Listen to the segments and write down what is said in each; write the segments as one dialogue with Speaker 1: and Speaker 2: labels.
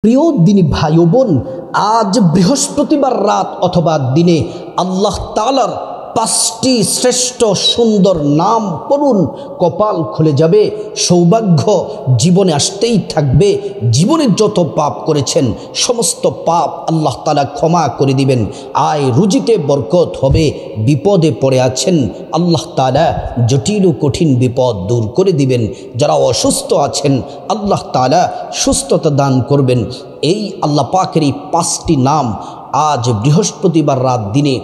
Speaker 1: প্রিয় দিনী ভাই ও বোন, আজ বৃহস্পতিবার রাত অথবা দিনে আল্লাহ তাআলার 5টি শ্রেষ্ঠ সুন্দর নাম পড়ুন, কপাল খুলে যাবে, সৌভাগ্য জীবনে আসতেই থাকবে। জীবনে যত পাপ করেছেন সমস্ত পাপ আল্লাহ তাআলা ক্ষমা করে দিবেন, আয় রুজিতে বরকত হবে। বিপদে পড়ে আছেন, আল্লাহ তাআলা জটিল ও কঠিন বিপদ দূর করে দিবেন। যারা অসুস্থ আছেন আল্লাহ তাআলা সুস্থতা দান করবেন। এই আল্লাহ পাকের এই 5টি নাম আজ বৃহস্পতিবার রাত দিনে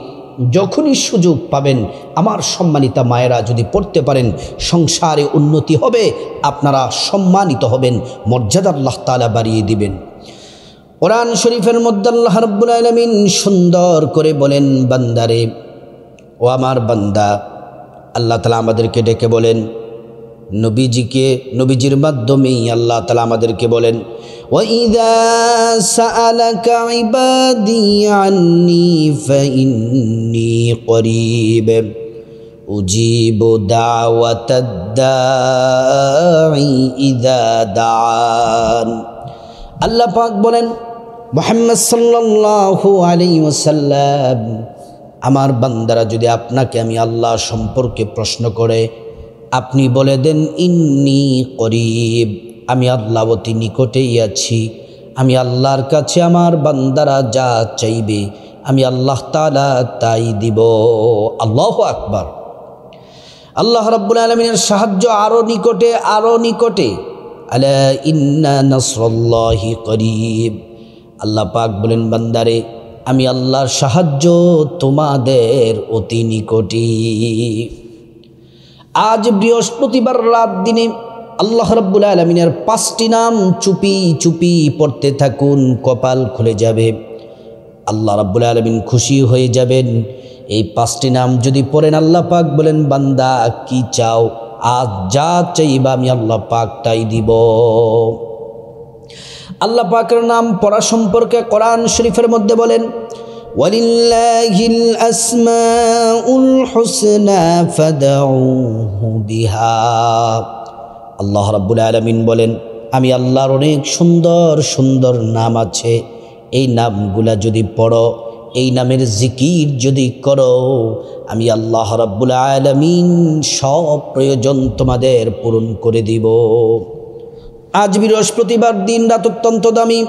Speaker 1: যখনই সুযোগ পাবেন আমার সম্মানিতা মায়েরা যদি পড়তে পারেন, সংসারে উন্নতি হবে, আপনারা সম্মানিত হবেন, মর্যাদা আল্লাহ তাআলা বাড়িয়ে দিবেন। কোরআন শরীফের মধ্যে আল্লাহ রাব্বুল আলামিন সুন্দর করে বলেন, বান্দারে ও আমার বান্দা, আল্লাহ তাআলা আমাদেরকে ডেকে বলেন, নবীজির মাধ্যমেই আল্লাহ তাআলা আমাদেরকে বলেন, وَإِذَا سَأَلَكَ عِبَادِي عَنِّي فَإِنِّي قَرِيبٌ أُجِيبُ دَعْوَةَ الدَّاعِ إِذَا دَعَانِ। আল্লাহ পাক বলেন, মুহাম্মদ সাল্লাল্লাহু আলাইহি ওয়াসাল্লাম, আমার বান্দারা যদি আপনাকে আমি আল্লাহ সম্পর্কে প্রশ্ন করে, আপনি বলে দেন, ইন্নী করিব, আমি আল্লাহ অতি নিকটেই আছি। আমি আল্লাহর কাছে আমার বান্দারা যা চাইবে আমি আল্লাহ তাআলা তাই দিব। আল্লাহু আকবার। আল্লাহ রাব্বুল আলামিনের সাহায্য আরো নিকটে, আরো নিকটে। আলা ইন্না নাসরুল্লাহি করিব। আল্লাহ পাক বলেন, বান্দারে আমি আল্লাহর সাহায্য তোমাদের অতি নিকটে। আজ বৃহস্পতিবার রাত দিনে আল্লাহ রাব্বুল আলামিনের 5টি নাম চুপি চুপি পড়তে থাকুন, কপাল খুলে যাবে, আল্লাহ রাব্বুল আলামিন খুশি হয়ে যাবেন। এই 5টি নাম যদি পড়েন, আল্লাহ পাক বলেন, বান্দা কি চাও, আজ যা চাইবা আমি আল্লাহ পাক তাই দিব। আল্লাহ পাকের নাম পড়া সম্পর্কে কোরআন শরীফের মধ্যে বলেন, ওয়ালিল্লাহিল আসমাউল হুসনা ফাদউহু বিহা। আল্লাহ রাব্বুল আলামিন বলেন, আমি আল্লাহর অনেক সুন্দর সুন্দর নাম আছে, এই নামগুলা যদি পড়ো, এই নামের জিকির যদি করো, আমি আল্লাহ রাব্বুল আলামিন সব প্রয়োজন তোমাদের পূরণ করে দিব। আজ বৃহস্পতিবার দিন রাত অত্যন্ত দামি।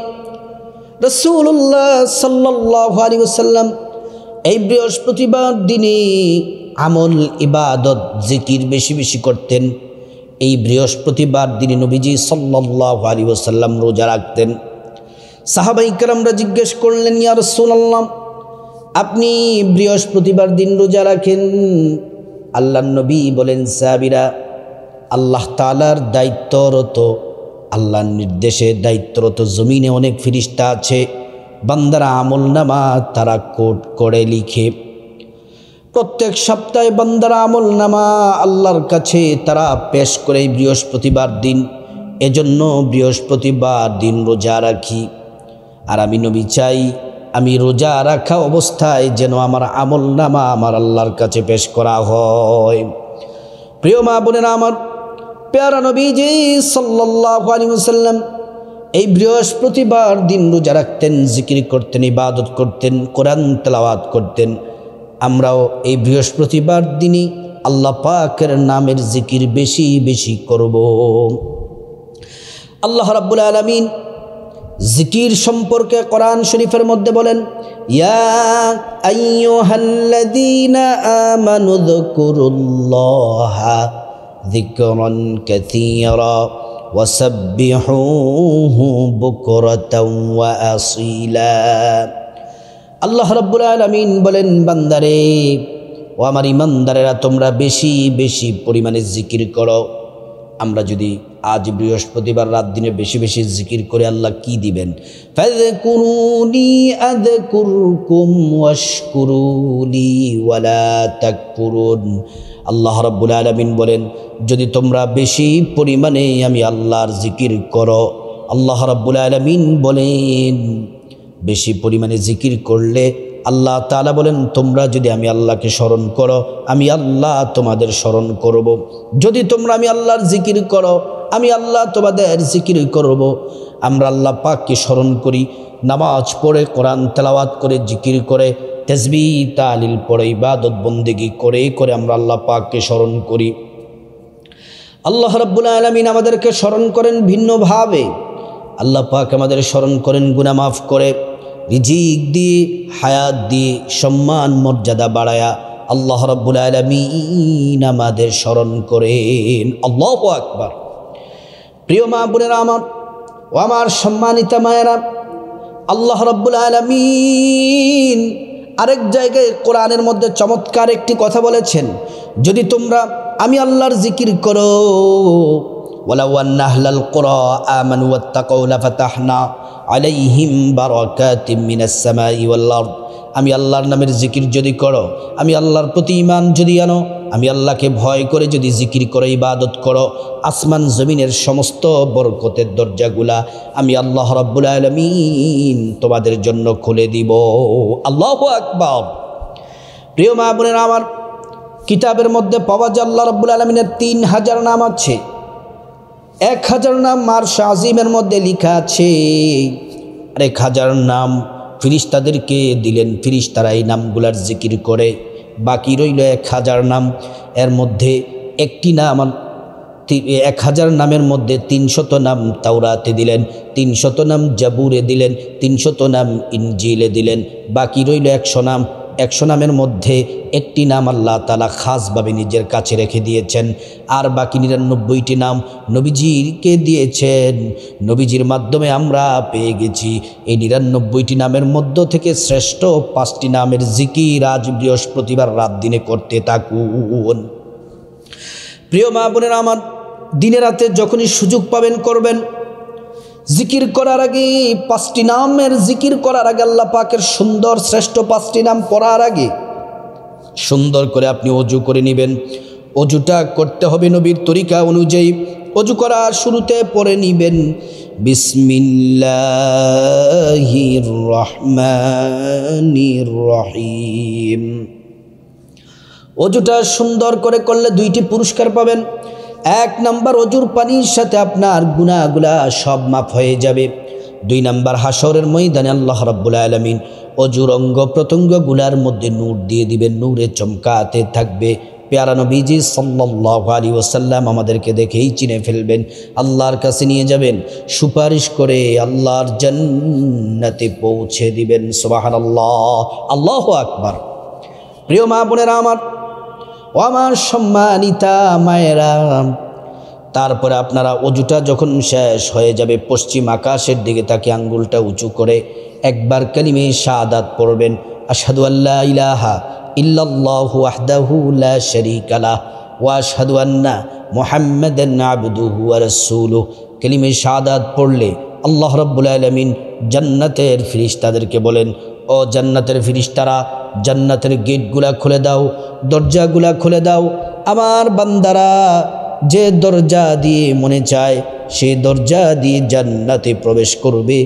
Speaker 1: রাসূলুল্লাহ সাল্লাল্লাহু আলাইহি ওয়াসাল্লাম এই বৃহস্পতিবার দিনে আমল ইবাদত জিকির বেশি বেশি করতেন। এই বৃহস্পতিবার দিনে নবীজি সাল্লাল্লাহু আলাইহি ওয়াসাল্লাম রোজা রাখতেন। সাহাবায়ে কেরামরা জিজ্ঞেস করলেন, ইয়া রাসূলুল্লাহ, আপনি বৃহস্পতিবার দিন রোজা রাখেন? আল্লাহর নবী বলেন, সাহাবীরা, আল্লাহ তাআলার দায়িত্বরত, আল্লাহর নির্দেশে দায়িত্বরত জমিনে অনেক ফেরেশতা আছে, বান্দারা আমলনামা তারা কোট করে লিখে। প্রত্যেক সপ্তাহে বান্দারা আমলনামা আল্লাহর কাছে তারা পেশ করে বৃহস্পতিবার দিন। এজন্য বৃহস্পতিবার দিন রোজা রাখি। আর আমি নবী চাই, আমি রোজা রাখা অবস্থায় যেন আমার আমলনামা আমার আল্লাহর কাছে পেশ করা হয়। প্রিয় মা বোনেরা আমার, প্যারা নবীজি সাল্লাল্লাহু আলাইহি ওয়াসাল্লাম এই বৃহস্পতিবার দিন রোজা রাখতেন, জিকির করতেন, ইবাদত করতেন, কোরআন তেলাওয়াত করতেন। আমরাও এই বৃহস্পতিবার দিনে আল্লাহ পাকের নামের জিকির বেশি বেশি করব। আল্লাহ রাব্বুল আলামিন জিকির সম্পর্কে কোরআন শরীফের মধ্যে বলেন, ইয়া আইয়ুহাল্লাযীনা আমানু যকুরুল্লাহা যিকরান কাসীরা ওয়াসাব্বিহুহু বুকরাতাও ওয়া আসীলা। আল্লাহ রাব্বুল আলামিন বলেন, বান্দারে ও আমার ইমানদারেরা, তোমরা বেশি বেশি পরিমাণে জিকির করো। আমরা যদি আজ বৃহস্পতিবার রাত দিনে বেশি বেশি জিকির করে, আল্লাহ কি দিবেন? ফাযকুরুনি আযকুরকুম ওয়াশকুরুলি ওয়ালা তাকফুরুন। আল্লাহ রাব্বুল আলামিন বলেন, যদি তোমরা বেশি পরিমাণে আমি আল্লাহর জিকির করো, আল্লাহ রাব্বুল আলামিন বলেন, বেশি পরিমাণে জিকির করলে আল্লাহ তাআলা বলেন, তোমরা যদি আমি আল্লাহকে স্মরণ করো, আমি আল্লাহ তোমাদের স্মরণ করব। যদি তোমরা আমি আল্লাহর জিকির করো, আমি আল্লাহ তোমাদের জিকির করব। আমরা আল্লাহ পাককে স্মরণ করি, নামাজ পড়ে, কোরআন তেলাওয়াত করে, জিকির করে, তাসবিহ তাহলিল পড়ে, ইবাদত বন্দেগী করে করে আমরা আল্লাহ পাককে স্মরণ করি। আল্লাহ রাব্বুল আলামিন আমাদেরকে স্মরণ করেন ভিন্নভাবে। আল্লাহ পাক আমাদের স্মরণ করেন গুনাহ মাফ করে, রিজিক দিয়ে, হায়াত দিয়ে, সম্মান মর্যাদা বাড়ায়া আল্লাহ রাব্বুল আলামিন আমাদের স্মরণ করেন। আল্লাহু আকবার। প্রিয় মা বোনেরা আমার ও আমার সম্মানিতা মায়েরা, আল্লাহ রাব্বুল আলামিন আরেক জায়গায় কোরআনের মধ্যে চমৎকার একটি কথা বলেছেন, যদি তোমরা আমি আল্লাহর জিকির করো, ওয়ালাউ আন্না আহলাল কুরা আমানু ওয়াত্তাকাউ লাফাতাহনা আলাইহিম বারাকাতিম মিনাস সামাই ওয়াল আরদ। আমি আল্লাহর নামের জিকির যদি করো, আমি আল্লাহর প্রতি ঈমান যদি আনো, আমি আল্লাহকে ভয় করে যদি জিকির করো, ইবাদত করো, আসমান জমিনের সমস্ত বরকতের দরজাগুলা আমি আল্লাহ রাব্বুল আলামিন তোমাদের জন্য খুলে দিব। আল্লাহু আকবার। প্রিয় মা বোনেরা আমার, কিতাবের মধ্যে পাওয়া যায় আল্লাহ রাব্বুল আলামিনের 3000 নাম আছে। 1000 নাম আরশ আজিমের মধ্যে লেখা আছে, আর 1000 নাম ফিরিস্তাদেরকে দিলেন, ফিরিস্তারা এই নামগুলার জিকির করে। বাকি রইল 1000 নাম। এর মধ্যে একটি নাম, 1000 নামের মধ্যে 300 নাম তাওরাতে দিলেন, 300 নাম জাবুরে দিলেন, 300 নাম ইনজিলে দিলেন। বাকি রইল 100 নাম। 100 নামের মধ্যে একটি নাম আল্লাহ তাআলা খাসভাবে নিজের কাছে রেখে দিয়েছেন, আর বাকি 99টি নাম নবীজিকে দিয়েছেন। নবীজির মাধ্যমে আমরা পেয়ে গেছি। এই 99টি নামের মধ্য থেকে শ্রেষ্ঠ 5টি নামের জিকির আজ বৃহস্পতিবার রাত দিনে করতে থাকুন। প্রিয় মা বোনেরা আমার, দিনে রাতে যখনই সুযোগ পাবেন করবেন। জিকির করার আগে 5টি নামের জিকির করার আগে, আল্লাহ পাকের সুন্দর শ্রেষ্ঠ 5টি নাম পড়ার আগে সুন্দর করে আপনি অজু করে নেবেন। অজুটা করতে হবে নবীর তরিকা অনুযায়ী। অজু করার শুরুতে পড়ে নেবেন বিসমিল্লাহির রহমানির রহিম। অজুটা সুন্দর করে করলে 2টি পুরস্কার পাবেন। 1 নাম্বার, অজুর পানির সাথে আপনার গুনাহগুলা সব মাফ হয়ে যাবে। 2 নাম্বার, হাসরের ময়দানে আল্লাহ রাব্বুল আলামিন অজুর অঙ্গ প্রত্যঙ্গগুলার মধ্যে নূর দিয়ে দিবেন, নূরে চমকাতে থাকবে। প্যারা নবীজি সাল্লাল্লাহু আলাইহি ওয়াসাল্লাম আমাদেরকে দেখেই চিনে ফেলবেন, আল্লাহর কাছে নিয়ে যাবেন, সুপারিশ করে আল্লাহর জান্নাতে পৌঁছে দিবেন। সুবহানাল্লাহ, আল্লাহু আকবার। প্রিয় মা বোনেরা আমার ও আমার সম্মানিতা মায়েরা, তারপরে আপনারা অজুটা যখন শেষ হয়ে যাবে, পশ্চিম আকাশের দিকে তাকে আঙ্গুলটা উঁচু করে একবার কালিমে শাহাদাত পড়বেন, আশহাদু আল্লা ইলাহা ইল্লাল্লাহু ওয়াহদাহু লা শারীকা লাহ ওয়া আশহাদু আন্না মুহাম্মাদান আবদুহু ওয়া রাসূলুহু। কালিমে শাহাদাত পড়লে আল্লাহ রাব্বুল আলামিন জান্নাতের ফেরেশতাদেরকে বলেন, ও জান্নাতের ফেরেশতারা, জান্নাতের গেটগুলা খুলে দাও, দরজাগুলা খুলে দাও। আমার বান্দারা যে দরজা দিয়ে মনে চায় সেই দরজা দিয়ে জান্নাতে প্রবেশ করবে,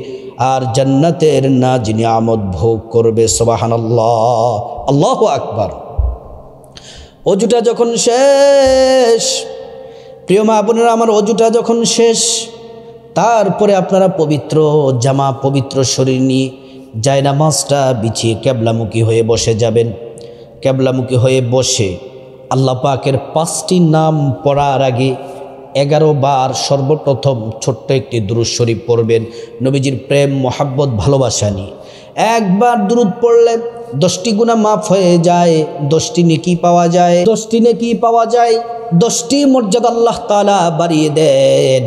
Speaker 1: আর জান্নাতের নাজ নিয়ামত ভোগ করবে। সুবহানাল্লাহ, আল্লাহু আকবার। অজুটা যখন শেষ, প্রিয় মা বোনেরা আমার, অজুটা যখন শেষ, তারপরে আপনারা পবিত্র জামা, পবিত্র শরীর নিয়ে জায়নামাজটা বিছিয়ে কেবলামুখী হয়ে বসে যাবেন। কেবলামুখী হয়ে বসে আল্লাহ পাকের 5টি নাম পড়ার আগে 11 বার সর্বপ্রথম ছোট্ট একটি দুরূদ শরীফ পড়বেন, নবীজির প্রেম মোহাব্বত ভালোবাসা নিয়ে। একবার দুরূদ পড়লে 10টি গুনাহ মাফ হয়ে যায়, 10টি নেকি পাওয়া যায়, 10টি নেকি পাওয়া যায়, 10টি মর্যাদা আল্লাহ তাআলা বাড়িয়ে দেন।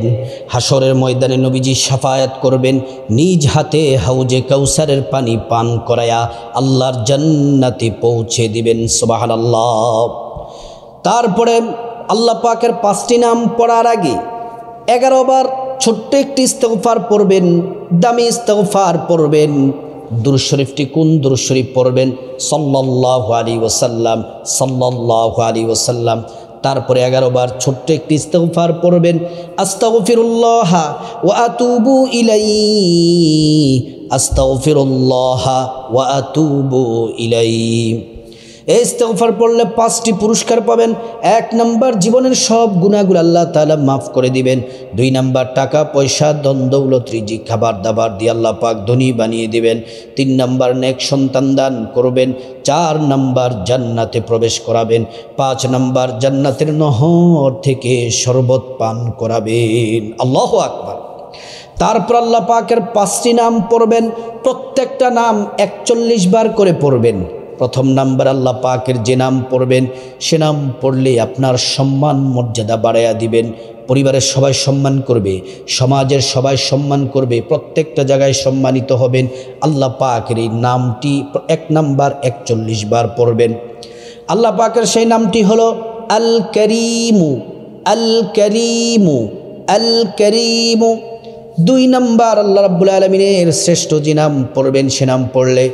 Speaker 1: হাসরের ময়দানে নবীজি শাফায়াত করবেন, নিজ হাতে হাউজে কাউসারের পানি পান করায়া আল্লাহর জান্নাতে পৌঁছে দিবেন। সুবহানাল্লাহ। তারপরে আল্লাহ পাকের 5টি নাম পড়ার আগে 11 বার ছোট্ট একটি ইস্তেগফার পড়বেন, দামি ইস্তেগফার পড়বেন। দুরূদ শরীফটি কোন দুরূদ শরীফ পড়বেন? সাল্লাল্লাহু আলাইহি ওয়াসাল্লাম, সাল্লাল্লাহু আলাইহি ওয়াসাল্লাম। তারপরে 11 বার ছোট্ট একটি ইস্তেগফার পড়বেন, আস্তাগফিরুল্লাহ ওয়া আতুবু ইলাইহি, আস্তাগফিরুল্লাহ ওয়া আতুবু ইলাইহি। এই ইস্তেগফার পড়লে 5টি পুরস্কার পাবেন। 1 নাম্বার, জীবনের সব গুনাহগুলো আল্লাহ তাআলা মাফ করে দিবেন। 2 নাম্বার, টাকা পয়সা ধন দৌলত রিজিক খাবার দাবার দিয়ে আল্লাহ পাক ধনী বানিয়ে দিবেন। 3 নাম্বার, নেক সন্তান দান করবেন। 4 নাম্বার, জান্নাতে প্রবেশ করাবেন। 5 নাম্বার, জান্নাতের নহর থেকে শরবত পান করাবেন। আল্লাহু আকবার। তারপর আল্লাহ পাকের 5টি নাম পড়বেন, প্রত্যেকটা নাম 41 বার করে পড়বেন। প্রথম নাম্বার, আল্লাহ পাকের যে নাম পড়বেন সে নাম পড়লে আপনার সম্মান মর্যাদা বাড়াইয়া দিবেন। পরিবারের সবাই সম্মান করবে, সমাজের সবাই সম্মান করবে, প্রত্যেকটা জায়গায় সম্মানিত হবেন। আল্লাহ পাকের এই নামটি 1 নাম্বার 41 বার পড়বেন। আল্লাহ পাকের সেই নামটি হলো আল করিমু, আল করিমু, আল করিমু। 2 নাম্বার, আল্লাহ রাব্বুল আলামিনের শ্রেষ্ঠ যে নাম পড়বেন সে নাম পড়লে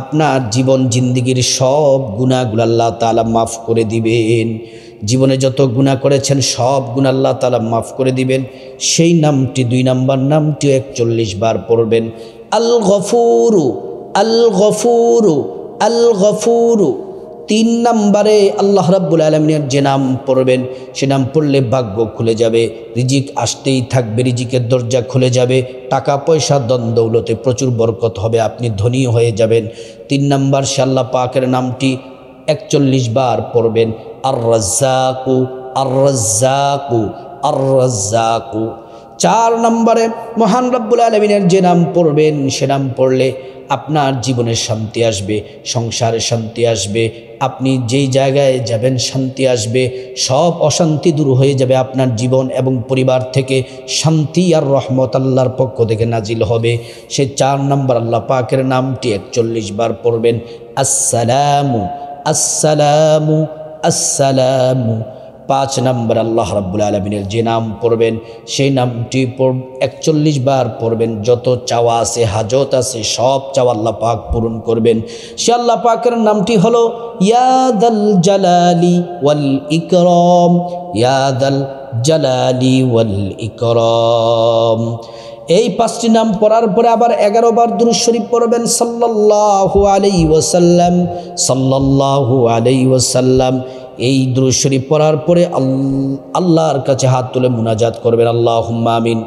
Speaker 1: আপনার জীবন জিন্দিগির সব গুনাহগুলো আল্লাহ তাআলা মাফ করে দিবেন। জীবনে যত গুনাহ করেছেন সব গুনাহ আল্লাহ তাআলা মাফ করে দিবেন। সেই নামটি 2 নাম্বার নামটি 41 বার পড়বেন। আল গফুরু, আল গফুরু, আল গফুরু। 3 নাম্বারে আল্লাহ রাব্বুল আলামিনের যে নাম পড়বেন সে নাম পড়লে ভাগ্য খুলে যাবে, রিজিক আসতেই থাকবে, রিজিকের দরজা খুলে যাবে, টাকা পয়সা ধন দৌলতে প্রচুর বরকত হবে, আপনি ধনী হয়ে যাবেন। 3 নাম্বার, সে আল্লাহ পাকের নামটি 41 বার পড়বেন। আর রাজ্জাকু, আর রাজ্জাকু, আর রাজ্জাকু। 4 নম্বরে মহান রব্বুল আলামিনের যে নাম পড়বেন সে নাম পড়লে আপনার জীবনে শান্তি আসবে, সংসারে শান্তি আসবে, আপনি যেই জায়গায় যাবেন শান্তি আসবে, সব অশান্তি দূর হয়ে যাবে আপনার জীবন এবং পরিবার থেকে। শান্তি আর রহমত আল্লাহর পক্ষ থেকে নাজিল হবে। সে 4 নম্বর আল্লাহ পাকের নামটি 41 বার পড়বেন। আসসালামু, আসসালামু, আসসালামু। 5 নম্বর আল্লাহ রাব্বুল আলামিনের যে নাম পড়বেন সেই নামটি 41 বার পড়বেন। যত চাওয়া আছে, হাজত আছে, সব চাওয়া আল্লাহ পাক পূরণ করবেন। সে আল্লাহ পাকের নামটি হলো ইয়া দাল জালালি ওয়াল ইকরাম, ইয়া দাল জালালি ওয়াল ইকরাম। এই 5টি নাম পড়ার পরে আবার 11 বার দুরূদ শরীফ পড়বেন সাল্লাল্লাহু আলাইহি ওয়াসাল্লাম, সাল্লাল্লাহু আলাইহি ওয়াসাল্লাম। এই দুরূদ শরীফ পড়ার পরে আল্লাহর কাছে হাত তুলে মুনাজাত করবেন, আল্লাহুম্মা আমিন।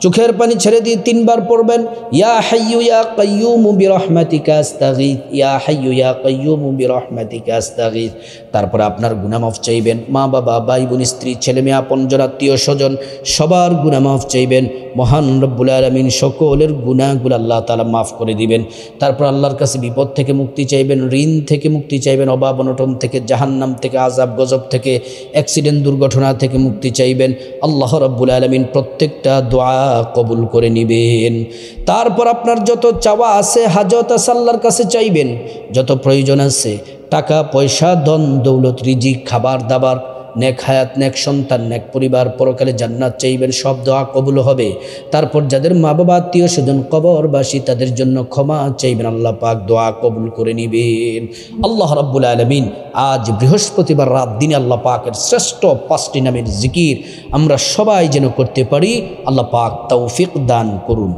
Speaker 1: চোখের পানি ছেড়ে দিয়ে 3 বার পড়বেন ইয়া হাইয়্যু ইয়া কাইয়্যুমু বিরহমাতিকা আস্তাগীথ, ইয়া হাইয়্যু ইয়া কাইয়্যুমু বিরহমাতিকা আস্তাগীথ। তারপরে আপনার গুনাহ মাফ চাইবেন, মা বাবা, ভাই বোন, স্ত্রী, ছেলে মেয়ে, আপনজন, আত্মীয় স্বজন সবার গুনাহ মাফ চাইবেন। মহান রব্বুল আলামিন সকলের গুনাহগুলো আল্লাহ তাআলা মাফ করে দিবেন। তারপর আল্লাহর কাছে বিপদ থেকে মুক্তি চাইবেন, ঋণ থেকে মুক্তি চাইবেন, অভাব অনটন থেকে, জাহান্নাম থেকে, আযাব গজব থেকে, অ্যাক্সিডেন্ট দুর্ঘটনা থেকে মুক্তি চাইবেন। আল্লাহ রাব্বুল আলামিন প্রত্যেকটা দোয়া কবুল করে নেবেন। তারপর আপনার যত চাওয়া আছে, হাজত আছে, আল্লাহর কাছে চাইবেন। যত প্রয়োজন আছে, টাকা পয়সা ধন দৌলত রিজিক খাবার দাবার, নেক হায়াত, নেক সন্তান, নেক পরিবার, পরকালে জান্নাত চাইবেন, সব দোয়া কবুল হবে। তারপর যাদের মা বাবা, আত্মীয় স্বজন কবরবাসী তাদের জন্য ক্ষমা চাইবেন, আল্লাহ পাক দোয়া কবুল করে নেবেন। আল্লাহ রাব্বুল আলামিন আজ বৃহস্পতিবার রাত দিনে আল্লাহ পাকের শ্রেষ্ঠ 5টি নামের জিকির আমরা সবাই যেন করতে পারি, আল্লাহ পাক তৌফিক দান করুন।